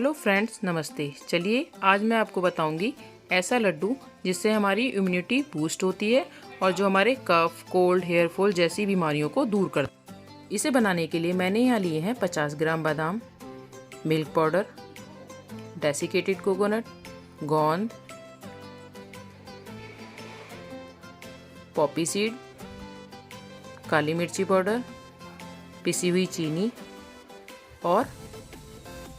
Hello friends, नमस्ते। चलिए आज मैं आपको बताऊंगी ऐसा लड्डू जिससे हमारी इम्यूनिटी बूस्ट होती है और जो हमारे कफ, कोल्ड, हेयर फॉल जैसी बीमारियों को दूर करता है। इसे बनाने के लिए मैंने यहाँ लिए हैं 50 ग्राम बादाम, मिल्क पाउडर, डेसिकेटेड कोकोनट, गोंद, पॉपी सीड, काली मिर्ची पाउडर, पिसी हुई चीनी और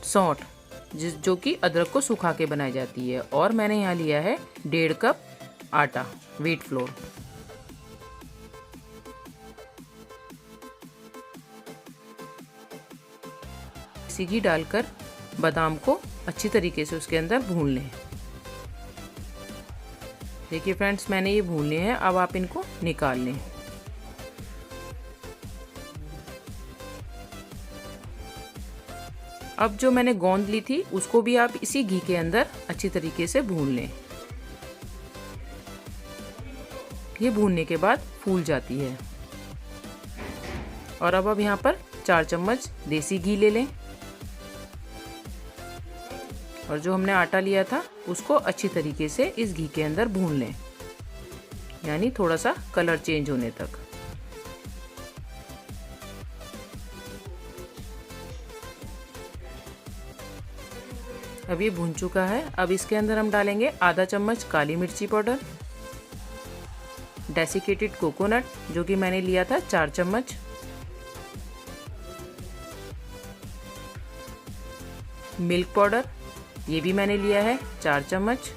सौंठ जो कि अदरक को सुखा के बनाई जाती है। और मैंने यहाँ लिया है 1.5 कप आटा, व्हीट फ्लोर। देसी घी डालकर बादाम को अच्छी तरीके से उसके अंदर भून लें। देखिए फ्रेंड्स, मैंने ये भून लिए हैं। अब आप इनको निकाल लें। अब जो मैंने गोंद ली थी उसको भी आप इसी घी के अंदर अच्छी तरीके से भून लें। ये भूनने के बाद फूल जाती है। और अब यहाँ पर 4 चम्मच देसी घी ले लें और जो हमने आटा लिया था उसको अच्छी तरीके से इस घी के अंदर भून लें, यानी थोड़ा सा कलर चेंज होने तक। अब ये भून चुका है। अब इसके अंदर हम डालेंगे आधा चम्मच काली मिर्ची पाउडर, डेसिकेटेड कोकोनट जो कि मैंने लिया था 4 चम्मच, मिल्क पाउडर ये भी मैंने लिया है 4 चम्मच,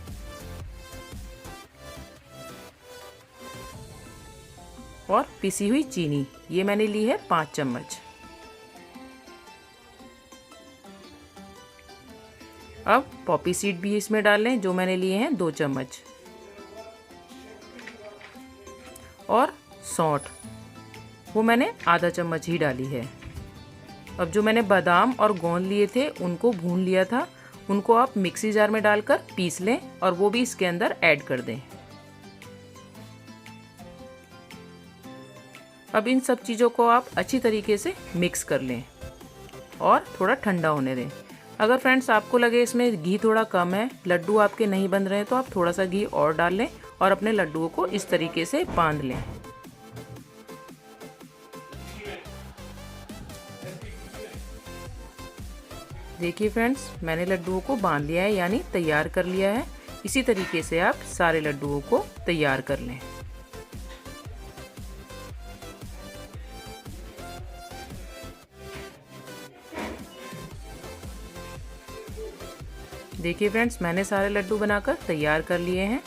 और पिसी हुई चीनी ये मैंने ली है 5 चम्मच। अब पॉपी सीड भी इसमें डाल लें जो मैंने लिए हैं 2 चम्मच, और सौंठ वो मैंने आधा चम्मच ही डाली है। अब जो मैंने बादाम और गोंद लिए थे उनको भून लिया था, उनको आप मिक्सी जार में डालकर पीस लें और वो भी इसके अंदर ऐड कर दें। अब इन सब चीज़ों को आप अच्छी तरीके से मिक्स कर लें और थोड़ा ठंडा होने दें। अगर फ्रेंड्स आपको लगे इसमें घी थोड़ा कम है, लड्डू आपके नहीं बन रहे हैं, तो आप थोड़ा सा घी और डाल लें और अपने लड्डुओं को इस तरीके से बांध लें। देखिए फ्रेंड्स, मैंने लड्डुओं को बांध लिया है, यानी तैयार कर लिया है। इसी तरीके से आप सारे लड्डुओं को तैयार कर लें। देखिए फ्रेंड्स, मैंने सारे लड्डू बनाकर तैयार कर लिए हैं।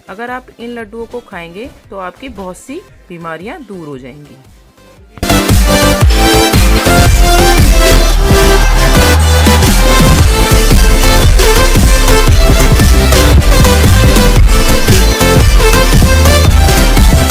अगर आप इन लड्डुओं को खाएंगे तो आपकी बहुत सी बीमारियां दूर हो जाएंगी।